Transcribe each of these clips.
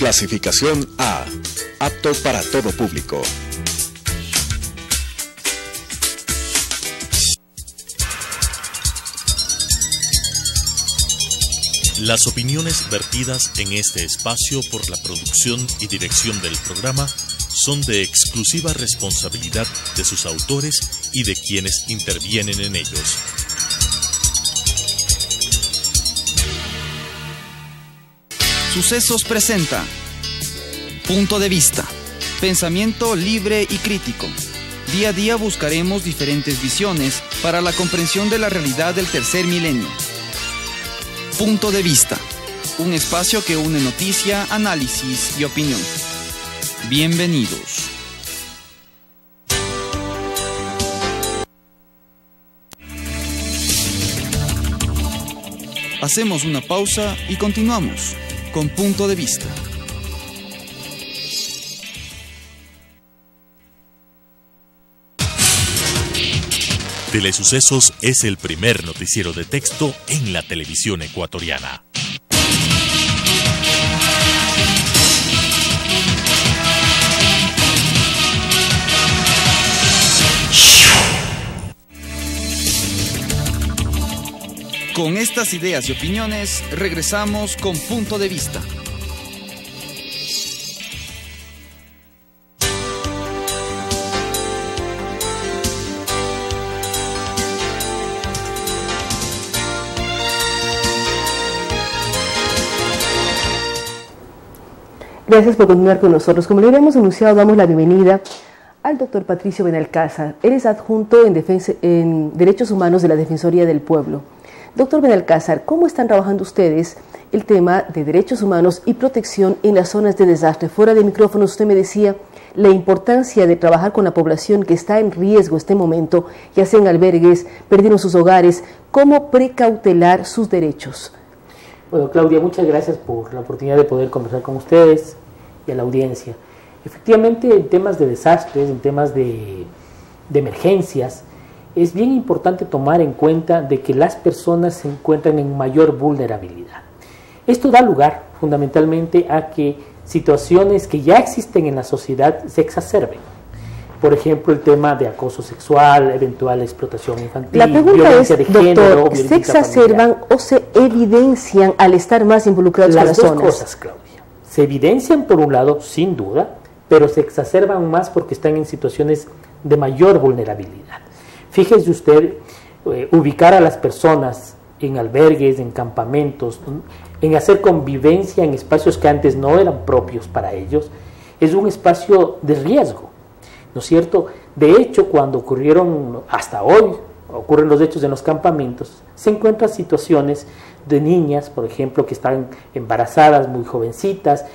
Clasificación A. Apto para todo público. Las opiniones vertidas en este espacio por la producción y dirección del programa son de exclusiva responsabilidad de sus autores y de quienes intervienen en ellos. Sucesos presenta Punto de Vista, pensamiento libre y crítico. Día a día buscaremos diferentes visiones para la comprensión de la realidad del tercer milenio. Punto de Vista, un espacio que une noticia, análisis y opinión. Bienvenidos. Hacemos una pausa y continuamos con Punto de Vista. Telesucesos es el primer noticiero de texto en la televisión ecuatoriana. Con estas ideas y opiniones, regresamos con Punto de Vista. Gracias por continuar con nosotros. Como le habíamos anunciado, damos la bienvenida al doctor Patricio Benalcázar. Él es adjunto en Derechos Humanos de la Defensoría del Pueblo. Doctor Benalcázar, ¿cómo están trabajando ustedes el tema de derechos humanos y protección en las zonas de desastre? Fuera de micrófono usted me decía la importancia de trabajar con la población que está en riesgo en este momento, ya sea en albergues, perdieron sus hogares. ¿Cómo precautelar sus derechos? Bueno, Claudia, muchas gracias por la oportunidad de poder conversar con ustedes y a la audiencia. Efectivamente, en temas de desastres, en temas de emergencias, es bien importante tomar en cuenta de que las personas se encuentran en mayor vulnerabilidad. Esto da lugar fundamentalmente a que situaciones que ya existen en la sociedad se exacerben. Por ejemplo, el tema de acoso sexual, eventual explotación infantil, la pregunta violencia de doctor, género, ¿se exacerban familiar o se evidencian al estar más involucrados con las zonas? Las dos cosas, Claudia. Se evidencian por un lado, sin duda, pero se exacerban más porque están en situaciones de mayor vulnerabilidad. Fíjese usted, ubicar a las personas en albergues, en campamentos, en hacer convivencia en espacios que antes no eran propios para ellos, es un espacio de riesgo, ¿no es cierto? De hecho, cuando ocurrieron, hasta hoy, ocurren los hechos en los campamentos, se encuentran situaciones de niñas, por ejemplo, que están embarazadas, muy jovencitas,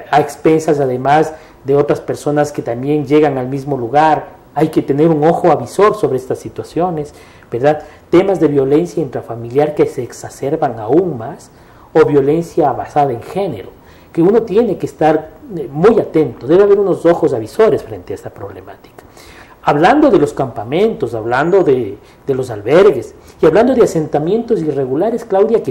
a expensas además de otras personas que también llegan al mismo lugar. Hay que tener un ojo avisor sobre estas situaciones, ¿verdad? Temas de violencia intrafamiliar que se exacerban aún más, o violencia basada en género, que uno tiene que estar muy atento, debe haber unos ojos avisores frente a esta problemática. Hablando de los campamentos, hablando de los albergues y hablando de asentamientos irregulares, Claudia,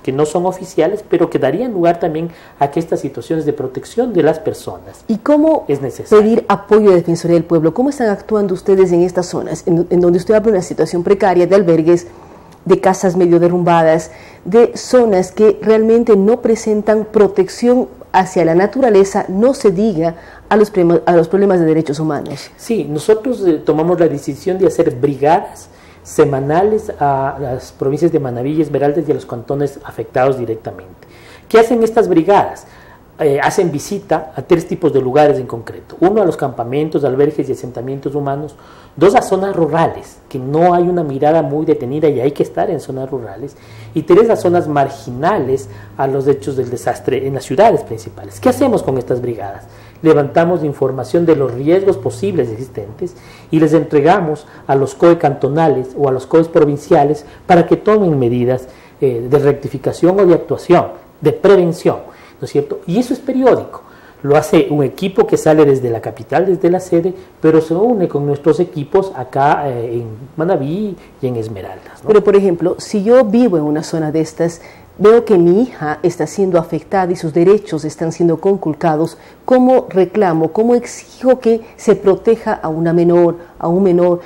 que no son oficiales, pero que darían lugar también a que estas situaciones de protección de las personas. ¿Y cómo es necesario pedir apoyo de Defensoría del Pueblo? ¿Cómo están actuando ustedes en estas zonas, en donde usted habla de una situación precaria de albergues, de casas medio derrumbadas, de zonas que realmente no presentan protección hacia la naturaleza, no se diga a los problemas de derechos humanos? Sí, nosotros tomamos la decisión de hacer brigadas semanales a las provincias de Manabí y Esmeraldas y a los cantones afectados directamente. ¿Qué hacen estas brigadas? Hacen visita a 3 tipos de lugares en concreto. 1, a los campamentos, albergues y asentamientos humanos. 2, a zonas rurales, que no hay una mirada muy detenida y hay que estar en zonas rurales. Y 3, a zonas marginales a los hechos del desastre en las ciudades principales. ¿Qué hacemos con estas brigadas? Levantamos información de los riesgos posibles existentes y les entregamos a los COE cantonales o a los COE provinciales para que tomen medidas de rectificación o de actuación, de prevención, ¿no es cierto? Y eso es periódico. Lo hace un equipo que sale desde la capital, desde la sede, pero se une con nuestros equipos acá en Manabí y en Esmeraldas, ¿no? Pero, por ejemplo, si yo vivo en una zona de estas, veo que mi hija está siendo afectada y sus derechos están siendo conculcados, ¿cómo reclamo, cómo exijo que se proteja a una menor, a un menor?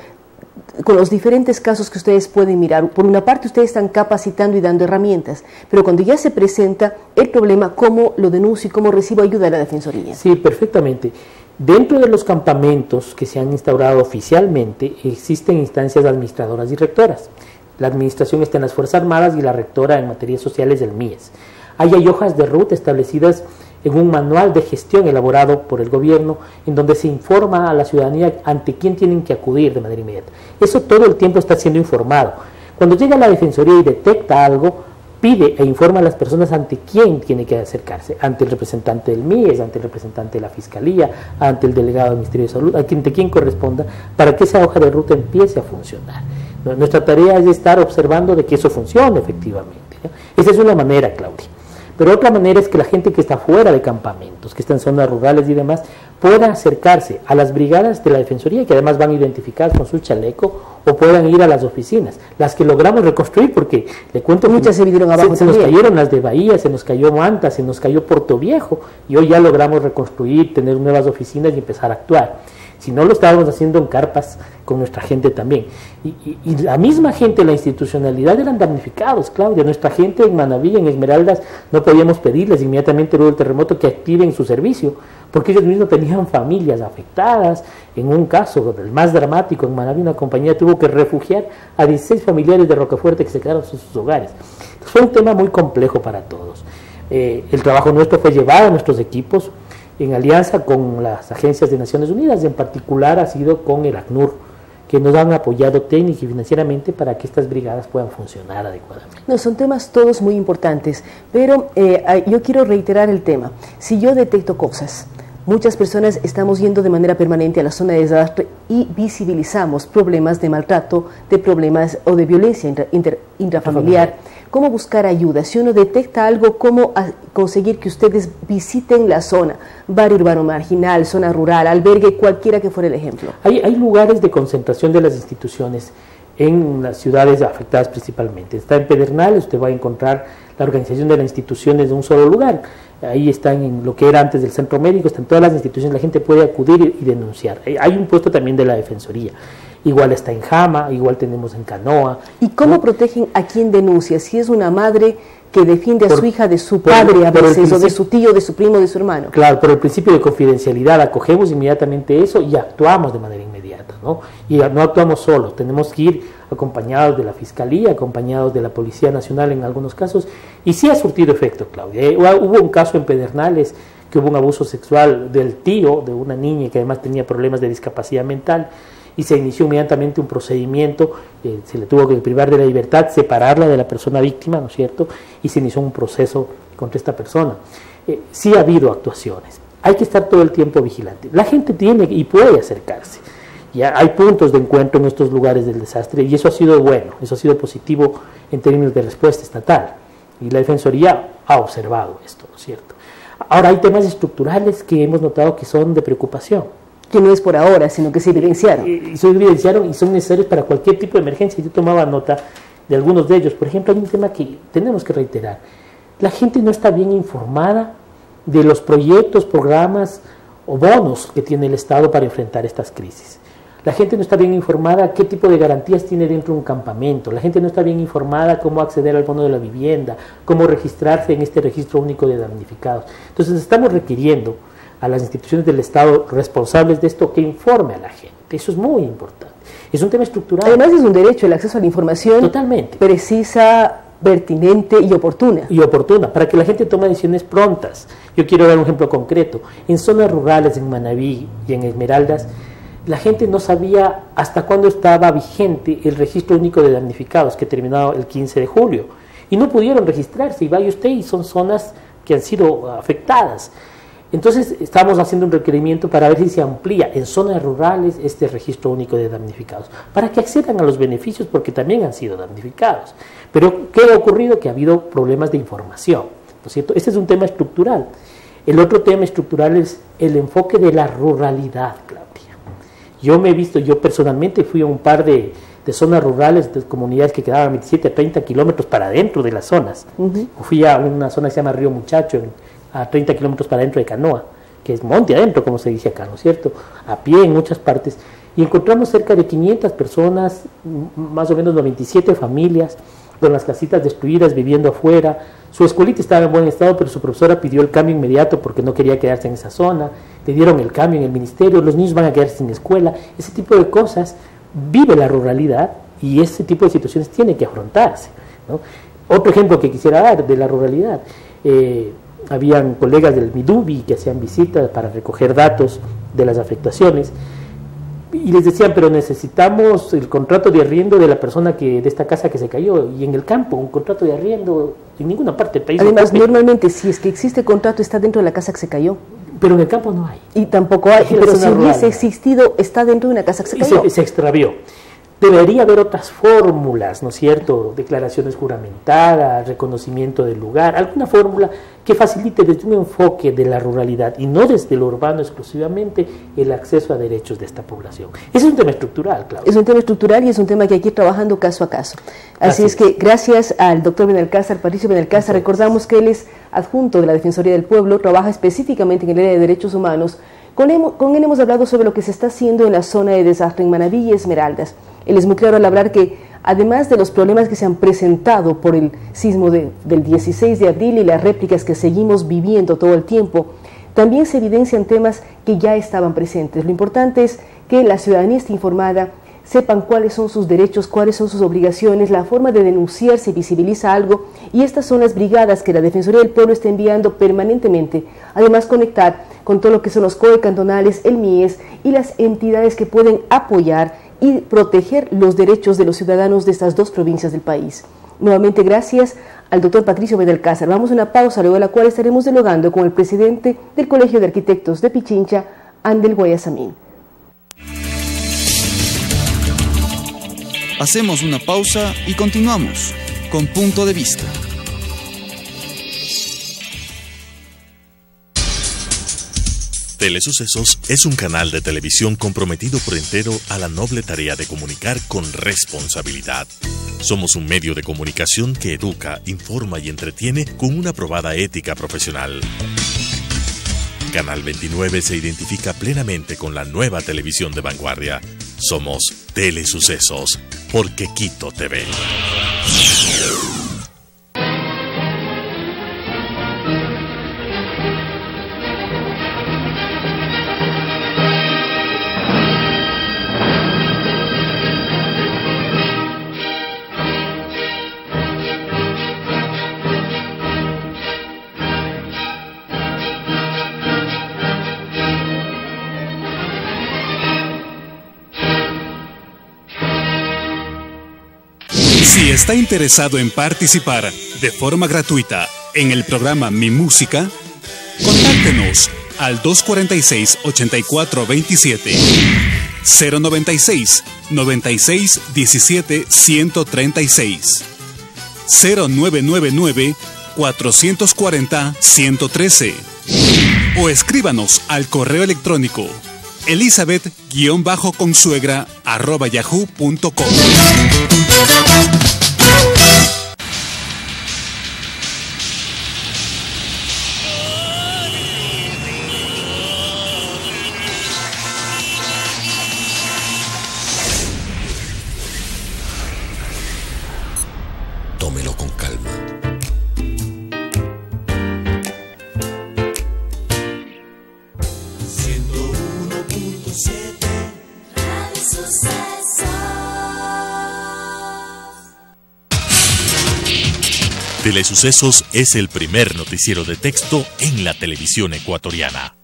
Con los diferentes casos que ustedes pueden mirar, por una parte ustedes están capacitando y dando herramientas, pero cuando ya se presenta el problema, ¿cómo lo denuncio y cómo recibo ayuda de la Defensoría? Sí, perfectamente. Dentro de los campamentos que se han instaurado oficialmente, existen instancias administradoras y rectoras. La administración está en las Fuerzas Armadas y la rectora en materias sociales del MIES. Hay hojas de ruta establecidas en un manual de gestión elaborado por el gobierno, en donde se informa a la ciudadanía ante quién tienen que acudir de manera inmediata. Eso todo el tiempo está siendo informado. Cuando llega la Defensoría y detecta algo, pide e informa a las personas ante quién tiene que acercarse, ante el representante del MIES, ante el representante de la Fiscalía, ante el delegado del Ministerio de Salud, ante quien corresponda, para que esa hoja de ruta empiece a funcionar. Nuestra tarea es estar observando de que eso funcione efectivamente, ¿no? Esa es una manera, Claudia. Pero otra manera es que la gente que está fuera de campamentos, que está en zonas rurales y demás, pueda acercarse a las brigadas de la Defensoría, que además van identificadas con su chaleco, o puedan ir a las oficinas, las que logramos reconstruir, porque le cuento que muchas se vinieron abajo. Se nos cayeron las de Bahía, se nos cayó Manta, se nos cayó Puerto Viejo, y hoy ya logramos reconstruir, tener nuevas oficinas y empezar a actuar. Si no, lo estábamos haciendo en carpas con nuestra gente también. Y la misma gente, la institucionalidad eran damnificados, Claudia. Nuestra gente en Manabí, en Esmeraldas, no podíamos pedirles inmediatamente luego del terremoto que activen su servicio, porque ellos mismos tenían familias afectadas. En un caso, el más dramático, en Manabí una compañía tuvo que refugiar a 16 familiares de Rocafuerte que se quedaron en sus hogares. Entonces, fue un tema muy complejo para todos. El trabajo nuestro fue llevar a nuestros equipos en alianza con las agencias de Naciones Unidas, en particular ha sido con el ACNUR, que nos han apoyado técnica y financieramente para que estas brigadas puedan funcionar adecuadamente. No, son temas todos muy importantes, pero yo quiero reiterar el tema. Si yo detecto cosas, muchas personas estamos yendo de manera permanente a la zona de desastre y visibilizamos problemas de maltrato, de problemas o de violencia intrafamiliar. ¿Cómo buscar ayuda? Si uno detecta algo, ¿cómo conseguir que ustedes visiten la zona? Barrio urbano marginal, zona rural, albergue, cualquiera que fuera el ejemplo. Hay lugares de concentración de las instituciones en las ciudades afectadas principalmente. Está en Pedernales, usted va a encontrar la organización de las instituciones de un solo lugar. Ahí están en lo que era antes del centro médico, están todas las instituciones, la gente puede acudir y denunciar. Hay un puesto también de la Defensoría. Igual está en Jama, igual tenemos en Canoa. ¿Y cómo protegen a quien denuncia? Si es una madre que defiende a su hija de su padre a veces, o de su tío, de su primo, de su hermano. Claro, por el principio de confidencialidad acogemos inmediatamente eso y actuamos de manera inmediata, ¿no? Y no actuamos solos, tenemos que ir acompañados de la Fiscalía, acompañados de la Policía Nacional en algunos casos, y sí ha surtido efecto, Claudia. Hubo un caso en Pedernales que hubo un abuso sexual del tío de una niña que además tenía problemas de discapacidad mental, y se inició inmediatamente un procedimiento, se le tuvo que privar de la libertad, separarla de la persona víctima, ¿no es cierto?, y se inició un proceso contra esta persona. Sí ha habido actuaciones, hay que estar todo el tiempo vigilante. La gente tiene y puede acercarse, ya hay puntos de encuentro en estos lugares del desastre, y eso ha sido bueno, eso ha sido positivo en términos de respuesta estatal, y la Defensoría ha observado esto, ¿no es cierto? Ahora hay temas estructurales que hemos notado que son de preocupación, que no es por ahora, sino que se evidenciaron. Y se evidenciaron y son necesarios para cualquier tipo de emergencia. Yo tomaba nota de algunos de ellos. Por ejemplo, hay un tema que tenemos que reiterar. La gente no está bien informada de los proyectos, programas o bonos que tiene el Estado para enfrentar estas crisis. La gente no está bien informada qué tipo de garantías tiene dentro de un campamento. La gente no está bien informada cómo acceder al bono de la vivienda, cómo registrarse en este registro único de damnificados. Entonces estamos requiriendo a las instituciones del Estado responsables de esto que informe a la gente. Eso es muy importante. Es un tema estructural. Además es un derecho el acceso a la información totalmente precisa, pertinente y oportuna. Y oportuna, para que la gente tome decisiones prontas. Yo quiero dar un ejemplo concreto. En zonas rurales, en Manabí y en Esmeraldas, la gente no sabía hasta cuándo estaba vigente el registro único de damnificados, que terminó el 15 de julio. Y no pudieron registrarse, y vaya usted, y son zonas que han sido afectadas. Entonces estamos haciendo un requerimiento para ver si se amplía en zonas rurales este registro único de damnificados, para que accedan a los beneficios porque también han sido damnificados. Pero ¿qué ha ocurrido? Que ha habido problemas de información, ¿no es cierto? Este es un tema estructural. El otro tema estructural es el enfoque de la ruralidad, Claudia. Yo personalmente fui a un par de de zonas rurales, de comunidades que quedaban 27 a 30 kilómetros para adentro de las zonas. Fui a una zona que se llama Río Muchacho, a 30 kilómetros para adentro de Canoa, que es monte adentro, como se dice acá, ¿no es cierto? A pie en muchas partes. Y encontramos cerca de 500 personas, más o menos 97 familias, con las casitas destruidas, viviendo afuera. Su escuelita estaba en buen estado, pero su profesora pidió el cambio inmediato porque no quería quedarse en esa zona. Le dieron el cambio en el ministerio, los niños van a quedarse sin escuela. Ese tipo de cosas vive la ruralidad y ese tipo de situaciones tiene que afrontarse, ¿no? Otro ejemplo que quisiera dar de la ruralidad, habían colegas del Midubi que hacían visitas para recoger datos de las afectaciones y les decían, pero necesitamos el contrato de arriendo de la persona de esta casa que se cayó, y en el campo un contrato de arriendo en ninguna parte del país. Además, normalmente si es que existe contrato está dentro de la casa que se cayó. Pero en el campo no hay. Y tampoco hay, pero si hubiese existido, está dentro de una casa que se cayó. Se extravió. Debería haber otras fórmulas, ¿no es cierto? Declaraciones juramentadas, reconocimiento del lugar, alguna fórmula que facilite desde un enfoque de la ruralidad y no desde lo urbano exclusivamente el acceso a derechos de esta población. Ese es un tema estructural, Claudia. Es un tema estructural y es un tema que hay que ir trabajando caso a caso. Así es que gracias al doctor Benalcázar, Patricio Benalcázar, recordamos que él es adjunto de la Defensoría del Pueblo, trabaja específicamente en el área de derechos humanos. Con él hemos hablado sobre lo que se está haciendo en la zona de desastre en Manabí y Esmeraldas. Él es muy claro al hablar que, además de los problemas que se han presentado por el sismo del 16 de abril y las réplicas que seguimos viviendo todo el tiempo, también se evidencian temas que ya estaban presentes. Lo importante es que la ciudadanía esté informada, sepan cuáles son sus derechos, cuáles son sus obligaciones, la forma de denunciar si visibiliza algo, y estas son las brigadas que la Defensoría del Pueblo está enviando permanentemente. Además, conectar con todo lo que son los COE cantonales, el MIES y las entidades que pueden apoyar y proteger los derechos de los ciudadanos de estas dos provincias del país. Nuevamente, gracias al doctor Patricio Benalcázar. Vamos a una pausa, luego de la cual estaremos dialogando con el presidente del Colegio de Arquitectos de Pichincha, Andel Guayasamín. Hacemos una pausa y continuamos con Punto de Vista. Telesucesos es un canal de televisión comprometido por entero a la noble tarea de comunicar con responsabilidad. Somos un medio de comunicación que educa, informa y entretiene con una probada ética profesional. Canal 29 se identifica plenamente con la nueva televisión de vanguardia. Somos Telesucesos, porque Quito TV. Si está interesado en participar de forma gratuita en el programa Mi Música, contáctenos al 246-8427, 096 96 17 136, 0999 440 113 o escríbanos al correo electrónico elizabeth-consuegra@yahoo.com. Tómelo con calma. Telesucesos es el primer noticiero de texto en la televisión ecuatoriana.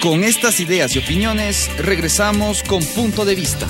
Con estas ideas y opiniones, regresamos con Punto de Vista.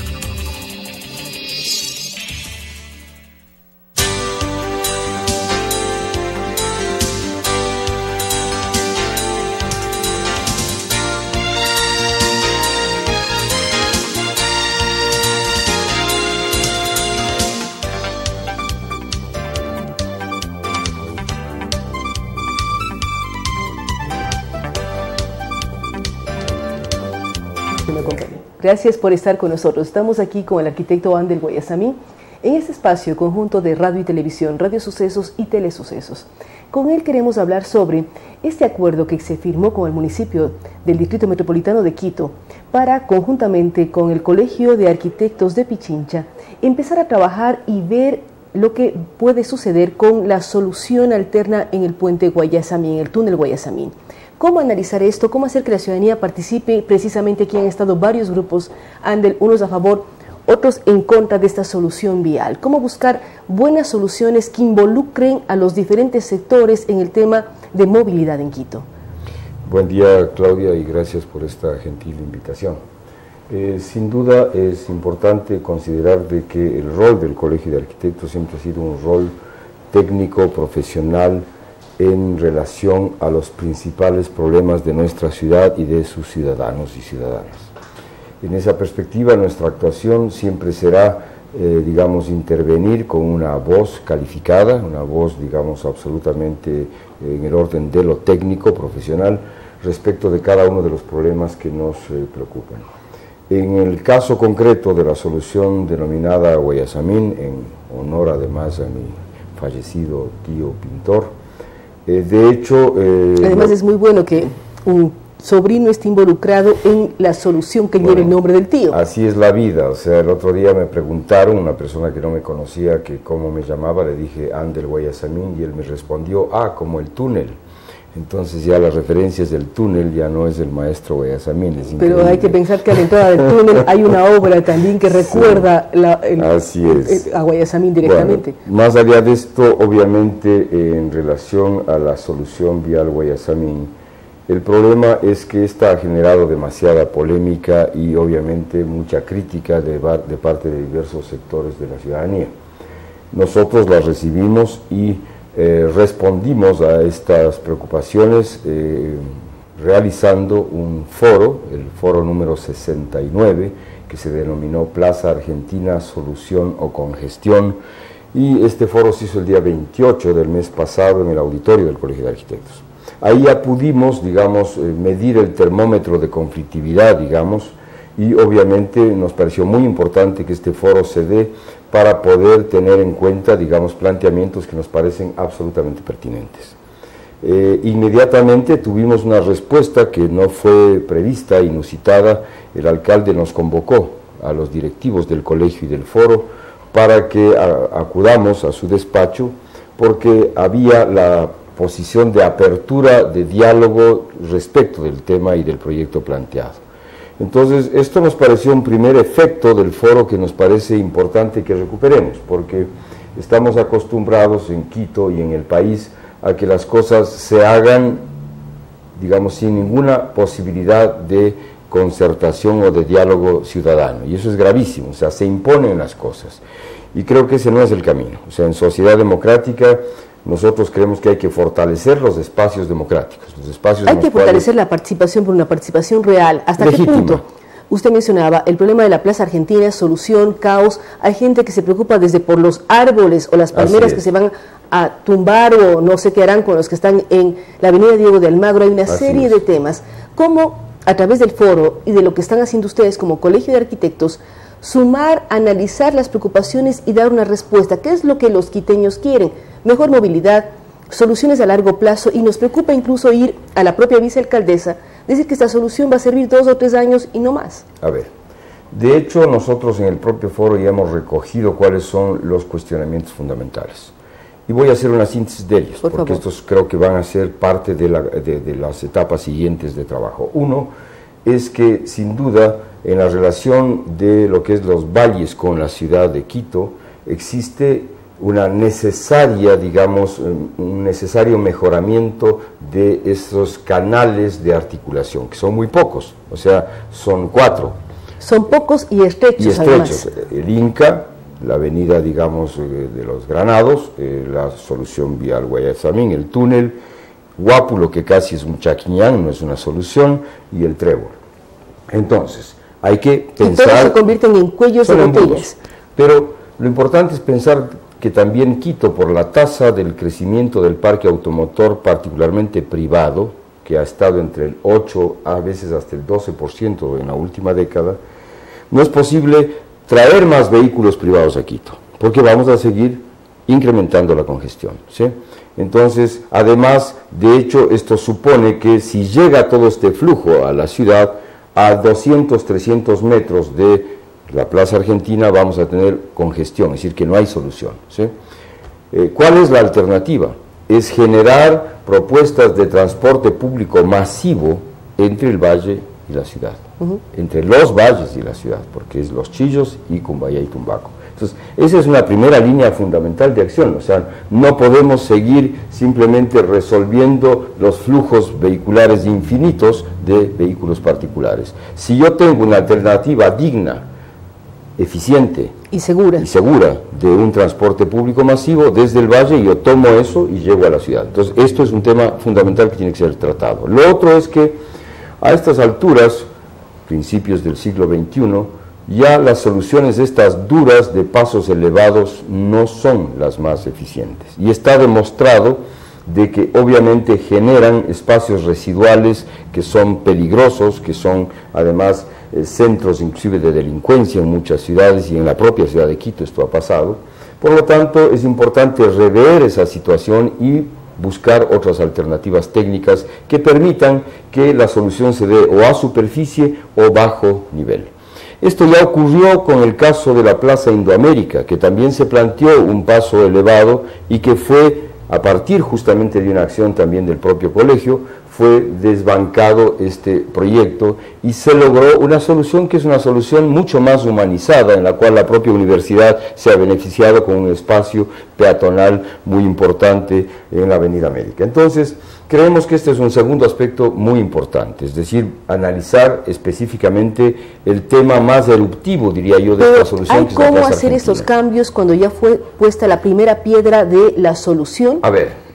que me acompañen. Gracias por estar con nosotros. Estamos aquí con el arquitecto Andel Guayasamín en este espacio conjunto de radio y televisión, radio sucesos y telesucesos. Con él queremos hablar sobre este acuerdo que se firmó con el municipio del Distrito Metropolitano de Quito para, conjuntamente con el Colegio de Arquitectos de Pichincha, empezar a trabajar y ver lo que puede suceder con la solución alterna en el puente Guayasamín, el túnel Guayasamín. ¿Cómo analizar esto? ¿Cómo hacer que la ciudadanía participe? Precisamente aquí han estado varios grupos, Andel, unos a favor, otros en contra de esta solución vial. ¿Cómo buscar buenas soluciones que involucren a los diferentes sectores en el tema de movilidad en Quito? Buen día, Claudia, y gracias por esta gentil invitación. Sin duda es importante considerar de que el rol del Colegio de Arquitectos siempre ha sido un rol técnico, profesional, en relación a los principales problemas de nuestra ciudad y de sus ciudadanos y ciudadanas. En esa perspectiva, nuestra actuación siempre será, digamos, intervenir con una voz calificada, una voz, digamos, absolutamente en el orden de lo técnico, profesional, respecto de cada uno de los problemas que nos preocupan. En el caso concreto de la solución denominada Guayasamín, en honor además a mi fallecido tío pintor, de hecho... además es muy bueno que un sobrino esté involucrado en la solución que lleve el nombre del tío. Así es la vida, o sea, el otro día me preguntaron, una persona que no me conocía, que cómo me llamaba, le dije Andel Guayasamín, y él me respondió, como el túnel. Entonces ya las referencias del túnel ya no es el maestro Guayasamín. Pero hay que pensar que a la entrada del túnel hay una obra también que recuerda a Guayasamín directamente. Bueno, más allá de esto, obviamente, en relación a la solución vial Guayasamín, el problema es que esta ha generado demasiada polémica y obviamente mucha crítica de parte de diversos sectores de la ciudadanía. Nosotros la recibimos y respondimos a estas preocupaciones realizando un foro, el foro número 69, que se denominó Plaza Argentina, Solución o Congestión, y este foro se hizo el día 28 del mes pasado en el auditorio del Colegio de Arquitectos. Ahí ya pudimos, digamos, medir el termómetro de conflictividad, digamos, y obviamente nos pareció muy importante que este foro se dé para poder tener en cuenta, digamos, planteamientos que nos parecen absolutamente pertinentes. Inmediatamente tuvimos una respuesta que no fue prevista, inusitada. El alcalde nos convocó a los directivos del colegio y del foro para que acudamos a su despacho, porque había la posición de apertura de diálogo respecto del tema y del proyecto planteado. Entonces, esto nos pareció un primer efecto del foro que nos parece importante que recuperemos, porque estamos acostumbrados en Quito y en el país a que las cosas se hagan, digamos, sin ninguna posibilidad de concertación o de diálogo ciudadano, y eso es gravísimo, o sea, se imponen las cosas, y creo que ese no es el camino. O sea, en sociedad democrática nosotros creemos que hay que fortalecer los espacios democráticos. Hay que fortalecer la participación por una participación real. ¿Hasta qué punto? Usted mencionaba el problema de la Plaza Argentina, solución, caos. Hay gente que se preocupa desde por los árboles o las palmeras que se van a tumbar o no sé qué harán con los que están en la avenida Diego de Almagro. Hay una serie de temas. ¿Cómo, a través del foro y de lo que están haciendo ustedes como Colegio de Arquitectos, sumar, analizar las preocupaciones y dar una respuesta? ¿Qué es lo que los quiteños quieren? Mejor movilidad, soluciones a largo plazo, y nos preocupa incluso ir a la propia vicealcaldesa, decir que esta solución va a servir 2 o 3 años y no más. A ver, de hecho nosotros en el propio foro ya hemos recogido cuáles son los cuestionamientos fundamentales. Y voy a hacer una síntesis de ellos, porque estos creo que van a ser parte de las etapas siguientes de trabajo. Uno es que, sin duda, en la relación de lo que es los valles con la ciudad de Quito, existe una necesaria, digamos, un necesario mejoramiento de estos canales de articulación, que son muy pocos, o sea, son 4. Son pocos y estrechos, además. El Inca, la avenida, digamos, de los Granados, la solución vial Guayasamín, el túnel, Guápulo, que casi es un chaquiñán, no es una solución, y el Trébol. Entonces, hay que pensar... Y todos se convierten en cuellos de botellas. Pero lo importante es pensar que también Quito, por la tasa del crecimiento del parque automotor, particularmente privado, que ha estado entre el 8 a veces hasta el 12% en la última década, no es posible traer más vehículos privados a Quito, porque vamos a seguir incrementando la congestión, ¿sí? Entonces, además, de hecho, esto supone que si llega todo este flujo a la ciudad, a 200, 300 metros de la Plaza Argentina vamos a tener congestión, es decir, que no hay solución, ¿sí? ¿Cuál es la alternativa? Es generar propuestas de transporte público masivo entre el valle y la ciudad, entre los valles y la ciudad, porque es Los Chillos y Cumbayá y Tumbaco. Entonces, esa es una primera línea fundamental de acción, o sea, no podemos seguir simplemente resolviendo los flujos vehiculares infinitos de vehículos particulares. Si yo tengo una alternativa digna, eficiente y segura de un transporte público masivo desde el valle, yo tomo eso y llego a la ciudad. Entonces, esto es un tema fundamental que tiene que ser tratado. Lo otro es que a estas alturas, principios del siglo XXI, ya las soluciones estas duras de pasos elevados no son las más eficientes. Y está demostrado de que obviamente generan espacios residuales que son peligrosos, que son además centros inclusive de delincuencia en muchas ciudades y en la propia ciudad de Quito esto ha pasado. Por lo tanto, es importante rever esa situación y buscar otras alternativas técnicas que permitan que la solución se dé o a superficie o bajo nivel. Esto ya ocurrió con el caso de la Plaza Indoamérica, que también se planteó un paso elevado y que fue, a partir justamente de una acción también del propio colegio, fue desbancado este proyecto y se logró una solución que es una solución mucho más humanizada, en la cual la propia universidad se ha beneficiado con un espacio peatonal muy importante en la Avenida América. Entonces, creemos que este es un segundo aspecto muy importante, es decir, analizar específicamente el tema más eruptivo, diría yo, de esta solución. ¿Hay cómo hacer estos cambios cuando ya fue puesta la primera piedra de la solución? A ver,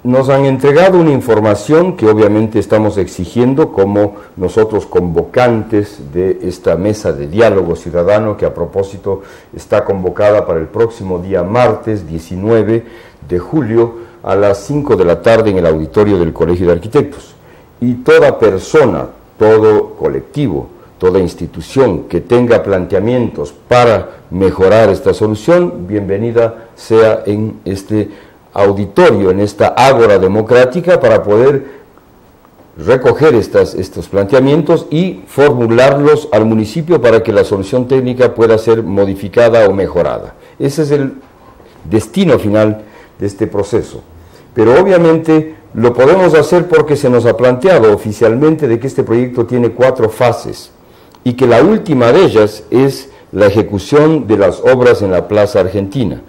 nos han entregado una información que obviamente estamos exigiendo como nosotros convocantes de esta mesa de diálogo ciudadano, que a propósito está convocada para el próximo día martes 19 de julio, a las 5 de la tarde en el auditorio del Colegio de Arquitectos. Y toda persona, todo colectivo, toda institución que tenga planteamientos para mejorar esta solución, bienvenida sea en este auditorio, en esta ágora democrática, para poder recoger estos planteamientos y formularlos al municipio para que la solución técnica pueda ser modificada o mejorada. Ese es el destino final de este proceso. Pero obviamente lo podemos hacer porque se nos ha planteado oficialmente de que este proyecto tiene 4 fases y que la última de ellas es la ejecución de las obras en la Plaza Argentina.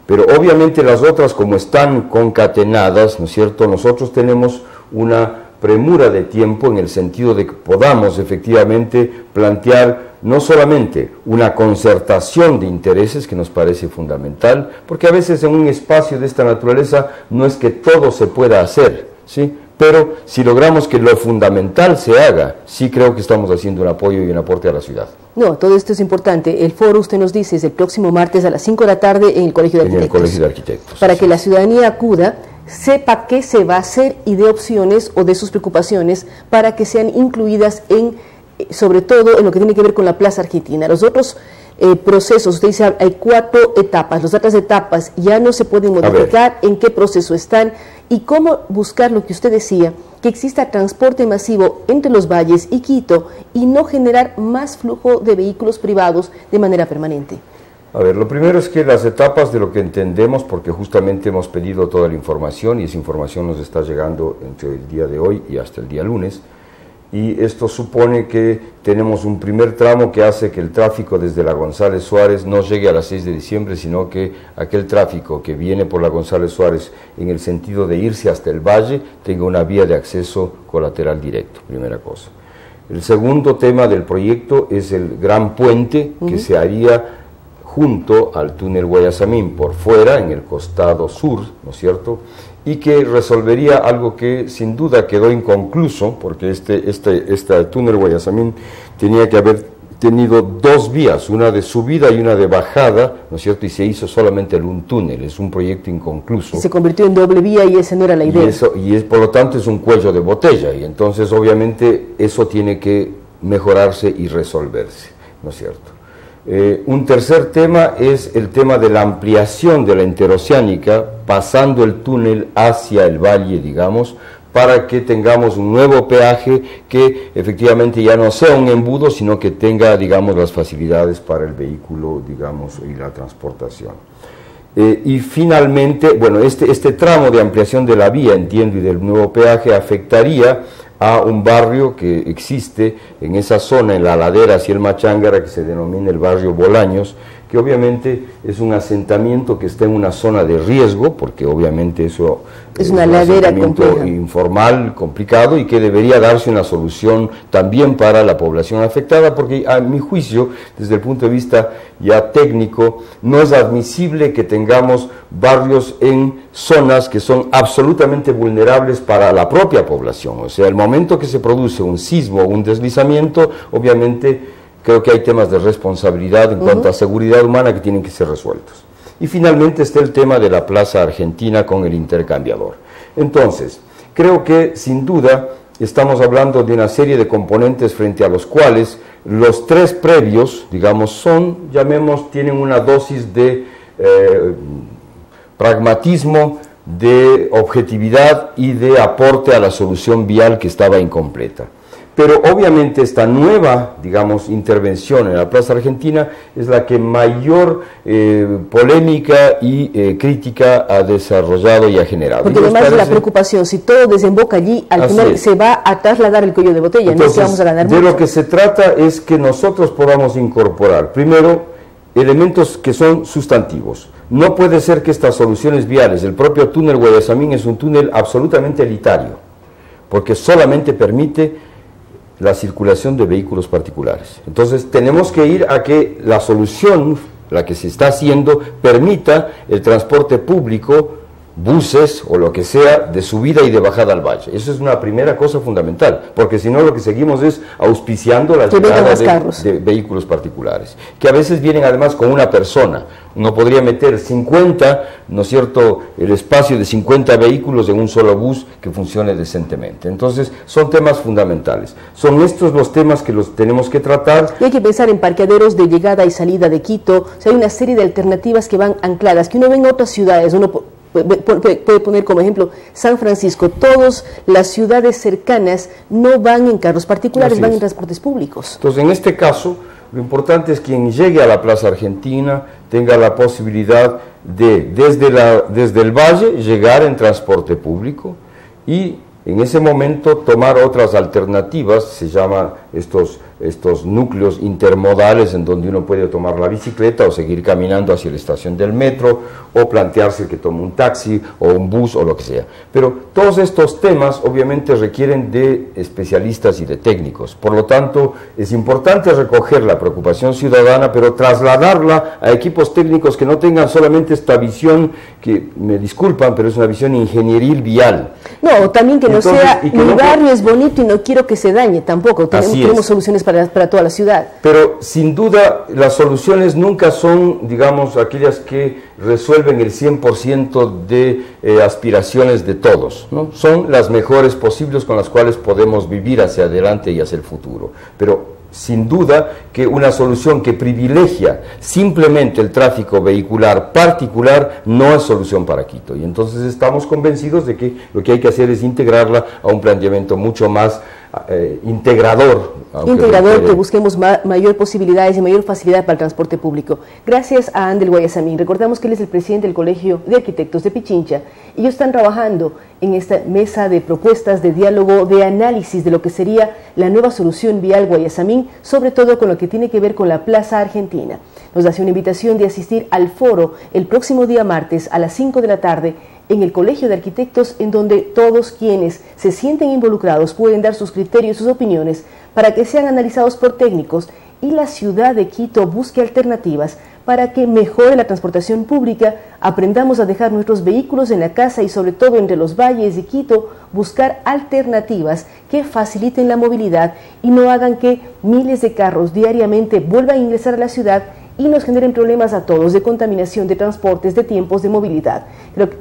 Pero obviamente las otras, como están concatenadas, ¿no es cierto?, nosotros tenemos una premura de tiempo en el sentido de que podamos efectivamente plantear no solamente una concertación de intereses, que nos parece fundamental, porque a veces en un espacio de esta naturaleza no es que todo se pueda hacer, ¿sí? Pero si logramos que lo fundamental se haga, sí creo que estamos haciendo un apoyo y un aporte a la ciudad. No, todo esto es importante. El foro, usted nos dice, es el próximo martes a las 5 de la tarde en el Colegio de Arquitectos. En el Colegio de Arquitectos. Para que la ciudadanía acuda, sepa qué se va a hacer y dé opciones o de sus preocupaciones para que sean incluidas en, sobre todo en lo que tiene que ver con la Plaza Argentina. Los otros procesos, usted dice, hay 4 etapas, las otras etapas ya no se pueden modificar, en qué proceso están y cómo buscar lo que usted decía, que exista transporte masivo entre los valles y Quito y no generar más flujo de vehículos privados de manera permanente. A ver, lo primero es que las etapas de lo que entendemos, porque justamente hemos pedido toda la información y esa información nos está llegando entre el día de hoy y hasta el día lunes, y esto supone que tenemos un primer tramo que hace que el tráfico desde la González Suárez no llegue a las 6 de diciembre, sino que aquel tráfico que viene por la González Suárez en el sentido de irse hasta el valle tenga una vía de acceso colateral directo, primera cosa. El segundo tema del proyecto es el gran puente que se haría junto al túnel Guayasamín por fuera, en el costado sur, ¿no es cierto?, y que resolvería algo que sin duda quedó inconcluso, porque este túnel Guayasamín tenía que haber tenido dos vías, una de subida y una de bajada, ¿no es cierto? Y se hizo solamente un túnel, es un proyecto inconcluso. Se convirtió en doble vía y esa no era la idea. Por lo tanto es un cuello de botella, y entonces obviamente eso tiene que mejorarse y resolverse, ¿no es cierto? Un tercer tema es el tema de la ampliación de la interoceánica, pasando el túnel hacia el valle, digamos, para que tengamos un nuevo peaje que efectivamente ya no sea un embudo, sino que tenga, digamos, las facilidades para el vehículo, digamos, y la transportación. Y finalmente, bueno, este tramo de ampliación de la vía, entiendo, y del nuevo peaje afectaría a un barrio que existe en esa zona, en la ladera hacia el Machángara, que se denomina el barrio Bolaños, que obviamente es un asentamiento que está en una zona de riesgo, porque obviamente eso es una ladera compleja, informal, complicado, y que debería darse una solución también para la población afectada, porque a mi juicio, desde el punto de vista ya técnico, no es admisible que tengamos barrios en zonas que son absolutamente vulnerables para la propia población. O sea, el momento que se produce un sismo o un deslizamiento, obviamente creo que hay temas de responsabilidad en cuanto a seguridad humana que tienen que ser resueltos. Y finalmente está el tema de la Plaza Argentina con el intercambiador. Entonces, creo que sin duda estamos hablando de una serie de componentes frente a los cuales los tres previos, digamos, tienen una dosis de pragmatismo, de objetividad y de aporte a la solución vial que estaba incompleta. Pero obviamente esta nueva, digamos, intervención en la Plaza Argentina es la que mayor polémica y crítica ha desarrollado y ha generado. Porque además de la preocupación, si todo desemboca allí, al final se va a trasladar el cuello de botella. Entonces, no es que vamos a ganar mucho. De lo que se trata es que nosotros podamos incorporar, primero, elementos que son sustantivos. No puede ser que estas soluciones viales, el propio túnel Guayasamín es un túnel absolutamente elitario, porque solamente permite la circulación de vehículos particulares. Entonces tenemos que ir a que la solución, la que se está haciendo, permita el transporte público, buses o lo que sea, de subida y de bajada al valle. Eso es una primera cosa fundamental, porque si no lo que seguimos es auspiciando la llegada de vehículos particulares, que a veces vienen además con una persona. Uno podría meter 50, ¿no es cierto?, el espacio de 50 vehículos en un solo bus que funcione decentemente. Entonces, son temas fundamentales. Son estos los temas que los tenemos que tratar. Y hay que pensar en parqueaderos de llegada y salida de Quito. O sea, hay una serie de alternativas que van ancladas, que uno ve en otras ciudades. Uno puede poner como ejemplo San Francisco. Todas las ciudades cercanas no van en carros particulares, van en transportes públicos. Entonces, en este caso, lo importante es que quien llegue a la Plaza Argentina tenga la posibilidad de, desde el valle, llegar en transporte público y en ese momento tomar otras alternativas, se llaman estos núcleos intermodales en donde uno puede tomar la bicicleta o seguir caminando hacia la estación del metro o plantearse que tome un taxi o un bus o lo que sea. Pero todos estos temas obviamente requieren de especialistas y de técnicos. Por lo tanto, es importante recoger la preocupación ciudadana, pero trasladarla a equipos técnicos que no tengan solamente esta visión, que me disculpan, pero es una visión ingenieril vial. No, también que no sea, mi barrio es bonito y no quiero que se dañe tampoco. Tenemos soluciones para toda la ciudad. Pero sin duda las soluciones nunca son, digamos, aquellas que resuelven el 100% de aspiraciones de todos, ¿no? Son las mejores posibles con las cuales podemos vivir hacia adelante y hacia el futuro. Pero sin duda que una solución que privilegia simplemente el tráfico vehicular particular no es solución para Quito. Y entonces estamos convencidos de que lo que hay que hacer es integrarla a un planteamiento mucho más integrador. Que busquemos mayor posibilidades y mayor facilidad para el transporte público. Gracias a Andel Guayasamín. Recordamos que él es el presidente del Colegio de Arquitectos de Pichincha. Ellos están trabajando en esta mesa de propuestas, de diálogo, de análisis de lo que sería la nueva solución vial Guayasamín, sobre todo con lo que tiene que ver con la Plaza Argentina. Nos hace una invitación de asistir al foro el próximo día martes a las 5 de la tarde en el Colegio de Arquitectos, en donde todos quienes se sienten involucrados pueden dar sus criterios, sus opiniones, para que sean analizados por técnicos y la ciudad de Quito busque alternativas para que mejore la transportación pública, aprendamos a dejar nuestros vehículos en la casa y sobre todo entre los valles de Quito, buscar alternativas que faciliten la movilidad y no hagan que miles de carros diariamente vuelvan a ingresar a la ciudad y nos generen problemas a todos de contaminación, de transportes, de tiempos, de movilidad.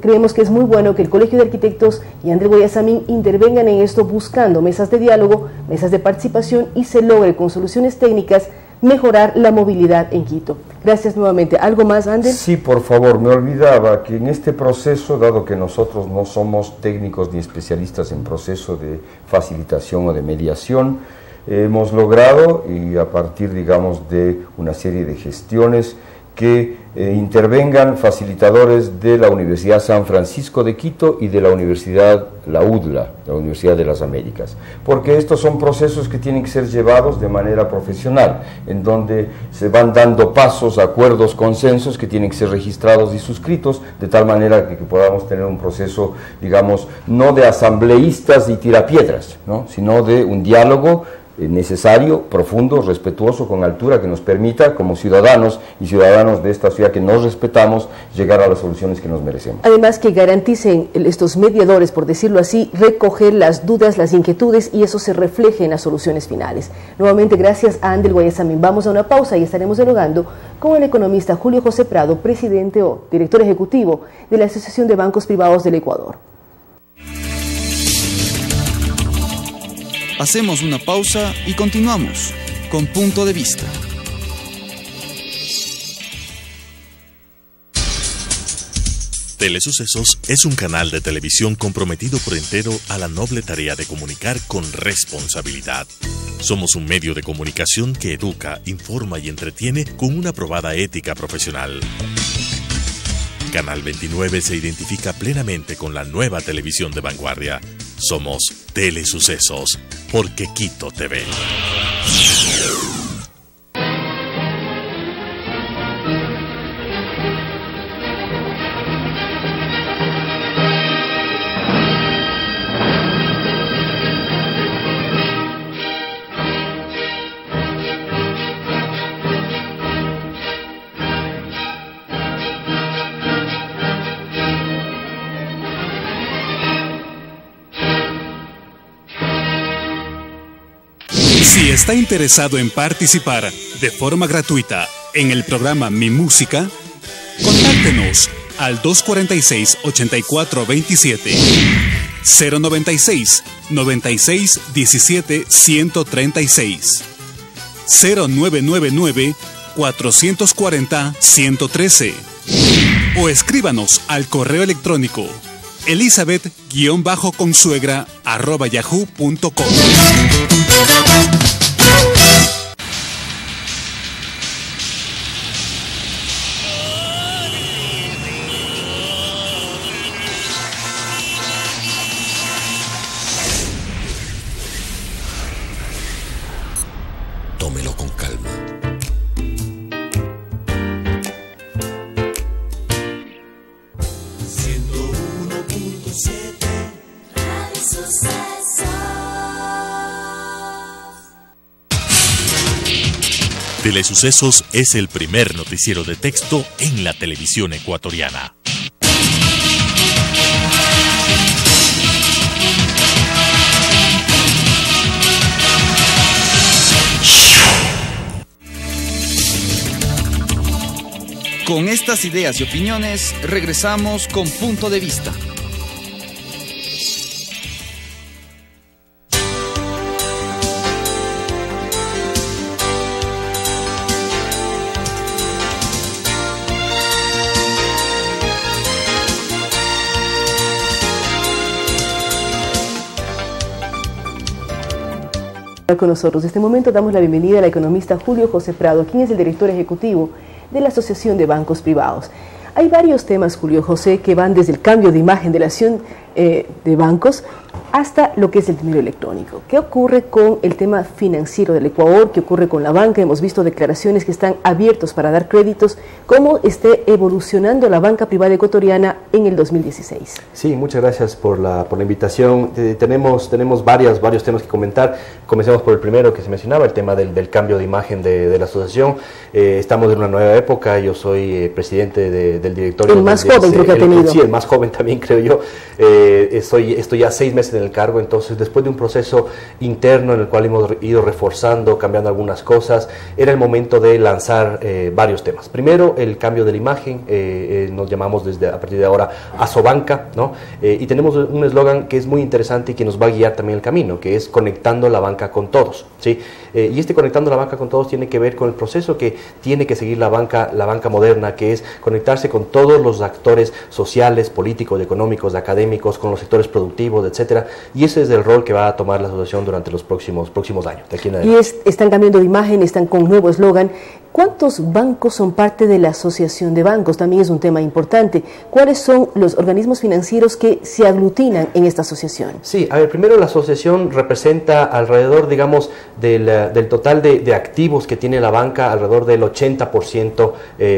Creemos que es muy bueno que el Colegio de Arquitectos y André Guayasamín intervengan en esto buscando mesas de diálogo, mesas de participación y se logre con soluciones técnicas mejorar la movilidad en Quito. Gracias nuevamente. ¿Algo más, Ander? Sí, por favor, me olvidaba que en este proceso, dado que nosotros no somos técnicos ni especialistas en proceso de facilitación o de mediación, hemos logrado, y a partir, digamos, de una serie de gestiones, que intervengan facilitadores de la Universidad San Francisco de Quito y de la Universidad, la UDLA, la Universidad de las Américas, porque estos son procesos que tienen que ser llevados de manera profesional, en donde se van dando pasos, acuerdos, consensos que tienen que ser registrados y suscritos, de tal manera que podamos tener un proceso, digamos, no de asambleístas y tirapiedras, ¿no?, sino de un diálogo necesario, profundo, respetuoso, con altura, que nos permita, como ciudadanos y ciudadanos de esta ciudad que nos respetamos, llegar a las soluciones que nos merecemos. Además, que garanticen estos mediadores, por decirlo así, recoger las dudas, las inquietudes, y eso se refleje en las soluciones finales. Nuevamente, gracias a Andel Guayasamín. Vamos a una pausa y estaremos dialogando con el economista Julio José Prado, presidente o director ejecutivo de la Asociación de Bancos Privados del Ecuador. Hacemos una pausa y continuamos con Punto de Vista. Telesucesos es un canal de televisión comprometido por entero a la noble tarea de comunicar con responsabilidad. Somos un medio de comunicación que educa, informa y entretiene con una probada ética profesional. Canal 29 se identifica plenamente con la nueva televisión de vanguardia. Somos Telesucesos, porque Quito te ve. Si está interesado en participar de forma gratuita en el programa Mi Música, contáctenos al 246-8427, 096 96 17 136, 0999 440 113 o escríbanos al correo electrónico elizabeth-consuegra@yahoo.com. Tómelo con calma. Telesucesos es el primer noticiero de texto en la televisión ecuatoriana. Con estas ideas y opiniones, regresamos con Punto de Vista. Con nosotros. En este momento damos la bienvenida al economista Julio José Prado, quien es el director ejecutivo de la Asociación de Bancos Privados. Hay varios temas, Julio José, que van desde el cambio de imagen de la de bancos, hasta lo que es el dinero electrónico. ¿Qué ocurre con el tema financiero del Ecuador? ¿Qué ocurre con la banca? Hemos visto declaraciones que están abiertos para dar créditos. ¿Cómo esté evolucionando la banca privada ecuatoriana en el 2016? Sí, muchas gracias por la invitación. Tenemos varios temas que comentar. Comencemos por el primero que se mencionaba, el tema del cambio de imagen de la asociación. Estamos en una nueva época. Yo soy presidente del directorio. El más joven creo que ha tenido. Sí, el más joven también creo yo. Estoy ya 6 meses en el cargo, entonces después de un proceso interno en el cual hemos ido reforzando, cambiando algunas cosas, era el momento de lanzar varios temas. Primero, el cambio de la imagen, nos llamamos a partir de ahora Asobanca, ¿no? Y tenemos un eslogan que es muy interesante y que nos va a guiar también el camino, que es conectando la banca con todos, ¿sí? Y este conectando la banca con todos tiene que ver con el proceso que tiene que seguir la banca moderna, que es conectarse con todos los actores sociales, políticos, económicos, académicos, con los sectores productivos, etcétera. Y ese es el rol que va a tomar la asociación durante los próximos años. De aquí en adelante. Y están cambiando de imagen, están con un nuevo eslogan. ¿Cuántos bancos son parte de la asociación de bancos? También es un tema importante. ¿Cuáles son los organismos financieros que se aglutinan en esta asociación? Sí, a ver, primero la asociación representa alrededor, digamos, del total de activos que tiene la banca, alrededor del 80%,